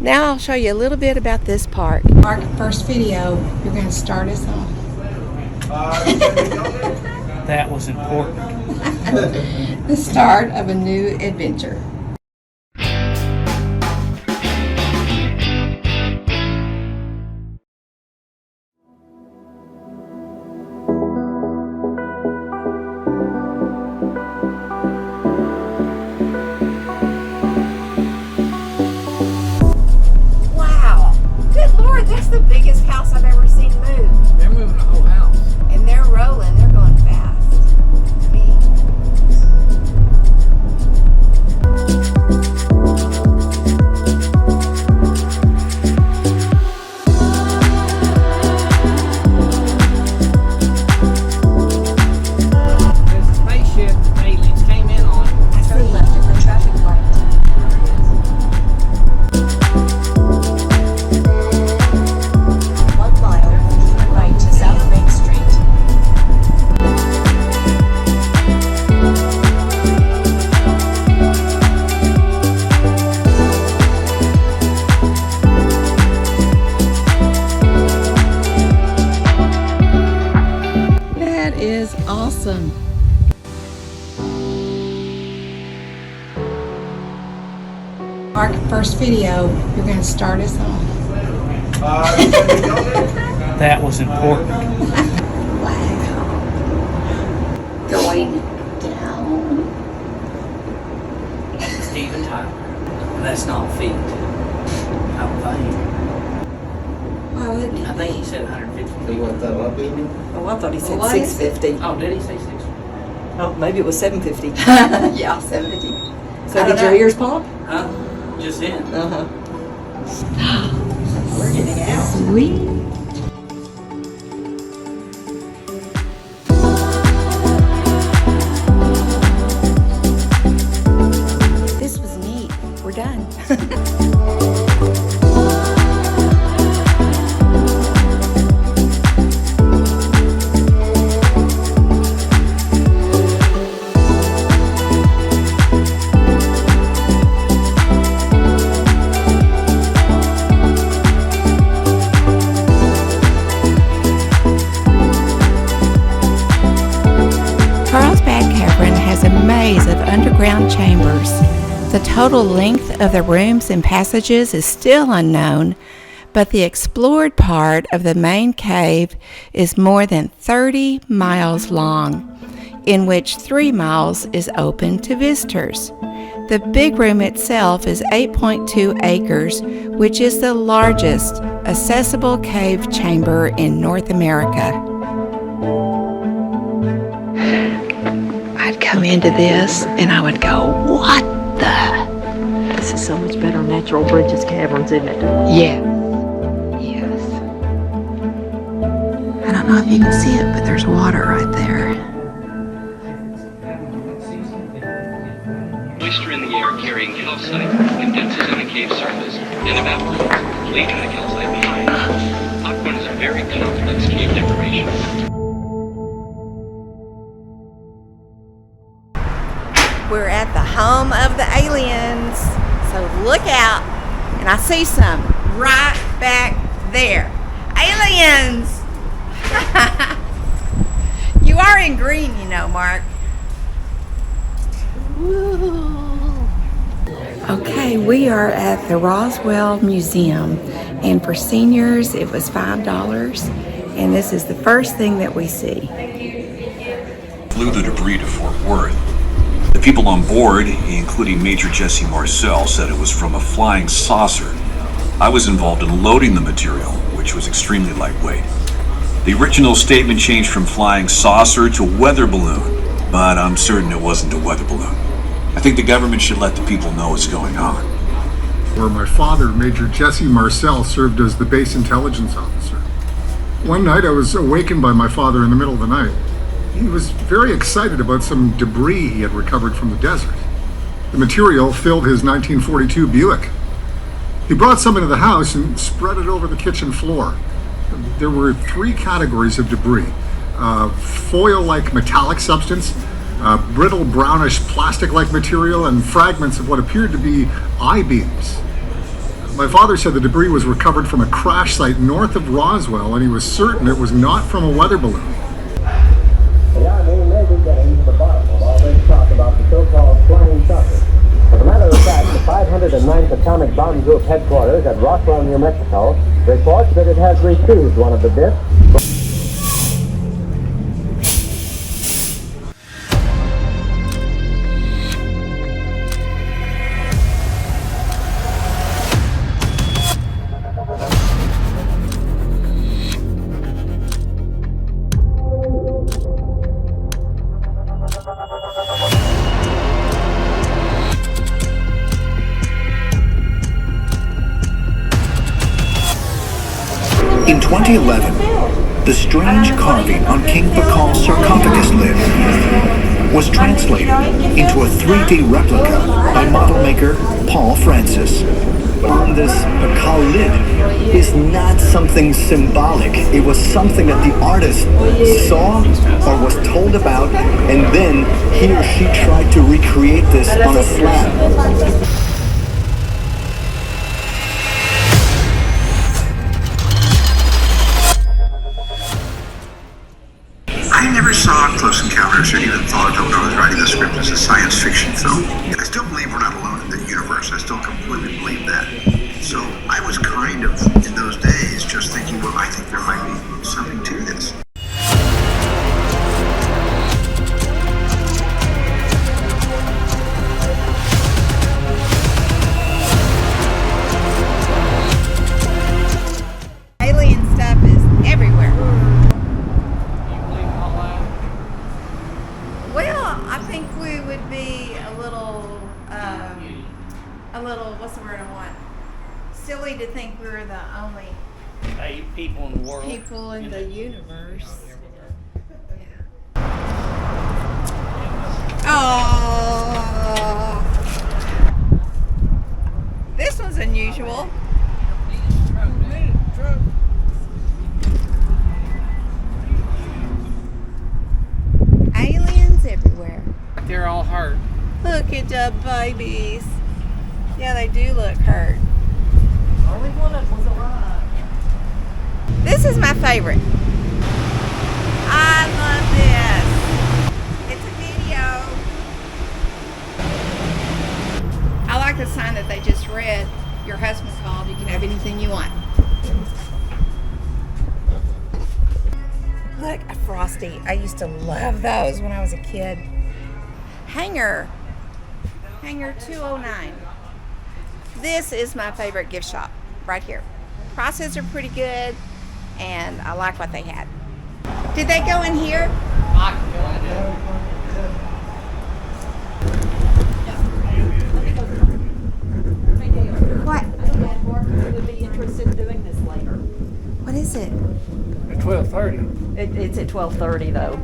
Now I'll show you a little bit about this park. Mark, first video, you're going to start us off. That was important. The start of a new adventure. That's the biggest house I've ever seen move. They're moving the whole house. And they're rolling. They're going fast. There's a spaceship aliens came in on. Turn left at the traffic light. Awesome. Mark, first video, you're going to start us off. That was important. Wow. Going down. Steven Tyler. That's not feet. I don't think. Why wouldn't it? I think he said 150 feet. You want that up, baby? Oh, I thought he said What? 650. Oh, did he say 6? Oh, maybe it was 750. Yeah, 70. So did your ears pop? Huh? Just in. Uh-huh. We're getting out. Sweet. This was neat. We're done. Carlsbad Cavern has a maze of underground chambers. The total length of the rooms and passages is still unknown, but the explored part of the main cave is more than 30 miles long, in which 3 miles is open to visitors. The big room itself is 8.2 acres, which is the largest accessible cave chamber in North America. I'd come into this and I would go, what the? This is so much better than Natural Bridges Caverns, isn't it? Yeah. Yes. I don't know if you can see it, but there's water right there. Moisture in the air carrying calcite condenses on the cave surface and evaporates, leaving the calcite behind. Aquan is a very complex cave decoration. We're at the home of the aliens, so look out, and I see some right back there. Aliens! You are in green, you know, Mark. Okay, we are at the Roswell Museum, and for seniors it was $5, and this is the first thing that we see. Flew the debris to Fort Worth. The people on board, including Major Jesse Marcel, said it was from a flying saucer. I was involved in loading the material, which was extremely lightweight. The original statement changed from flying saucer to weather balloon, but I'm certain it wasn't a weather balloon. I think the government should let the people know what's going on. Where my father, Major Jesse Marcel, served as the base intelligence officer. One night I was awakened by my father in the middle of the night. He was very excited about some debris he had recovered from the desert. The material filled his 1942 Buick. He brought some into the house and spread it over the kitchen floor. There were 3 categories of debris. Foil-like metallic substance, brittle brownish plastic-like material, and fragments of what appeared to be I-beams. My father said the debris was recovered from a crash site north of Roswell, and he was certain it was not from a weather balloon. The Army may be getting to the bottom of all this talk about the so-called flying saucers. As a matter of fact, the 509th Atomic Bomb Group headquarters at Roswell, New Mexico, reports that it has retrieved one of the discs. In 2011, the strange carving on King Bakal's sarcophagus lid was translated into a 3D replica by model maker Paul Francis. On this Bakal lid is not something symbolic. It was something that the artist saw or was told about, and then he or she tried to recreate this on a slab. I never saw Close Encounters or even thought of it when I was writing the script as a science fiction film. I still believe we're not alone in the universe. I still completely believe that. So I was kind of, in those days, just thinking, well, I think there might be something to this. Alien stuff is everywhere. Well, I think we would be a little, what's the word I want? Silly to think we're the only people in the world. people in the universe. Yeah. Oh, this one's unusual. Aliens everywhere. They're all hurt. Look at the babies. Yeah, they do look hurt. Only one of them was alive. This is my favorite. I love this. It's a video. I like the sign that they just read. Your husband called. You can have anything you want. Look, a Frosty. I used to love those when I was a kid. Hangar 209. This is my favorite gift shop right here. Prices are pretty good, and I like what they had. Did they go in here? I can go in there. What? Dad Mark would be interested in doing this later. What is it? At 12:30. It's at 12:30 though.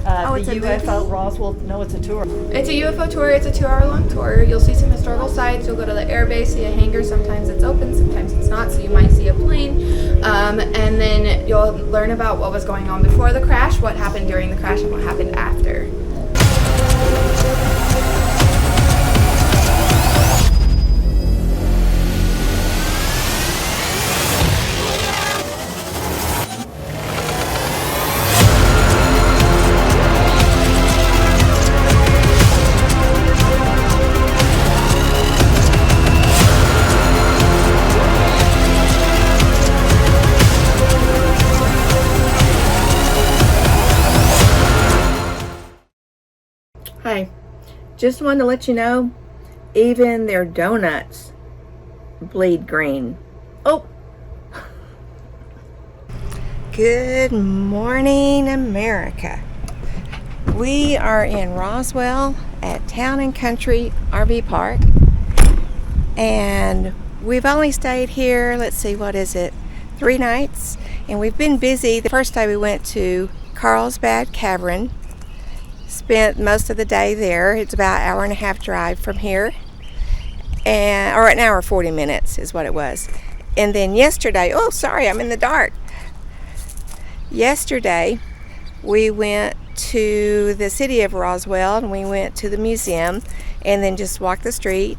Oh, it's the a UFO movie? Roswell. No, it's a tour. It's a UFO tour. It's a 2-hour-long tour. You'll see some historical sites. You'll go to the airbase, see a hangar. Sometimes it's open, sometimes it's not. So you might see a plane. And then you'll learn about what was going on before the crash, what happened during the crash, and what happened after. Hi, just wanted to let you know, even their donuts bleed green. Oh! Good morning, America. We are in Roswell at Town and Country RV Park, and we've only stayed here, let's see, what is it, 3 nights, and we've been busy. The first day we went to Carlsbad Cavern, spent most of the day there. It's about an hour and a half drive from here, or an hour 40 minutes is what it was. And then yesterday, oh sorry, I'm in the dark. Yesterday we went to the city of Roswell, and we went to the museum and then just walked the street.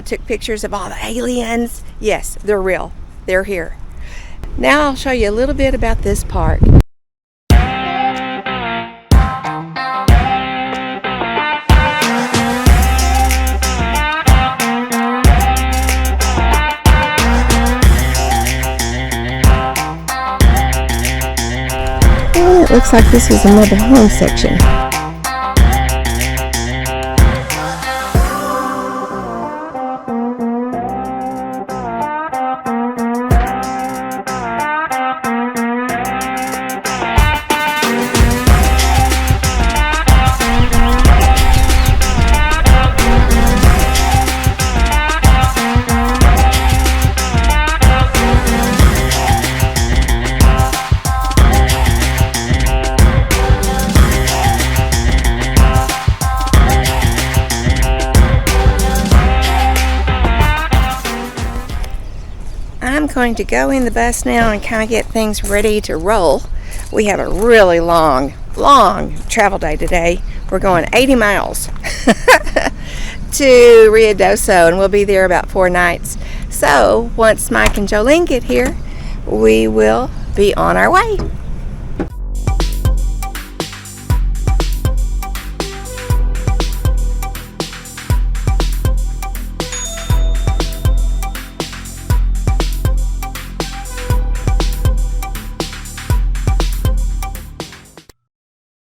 took pictures of all the aliens. Yes, they're real. They're here. Now I'll show you a little bit about this park. It looks like this is a mobile home section. I'm going to go in the bus now and kind of get things ready to roll. We have a really long travel day today. We're going 80 miles to Ruidoso, and we'll be there about 4 nights. So once Mike and Jo Lynn get here, we will be on our way.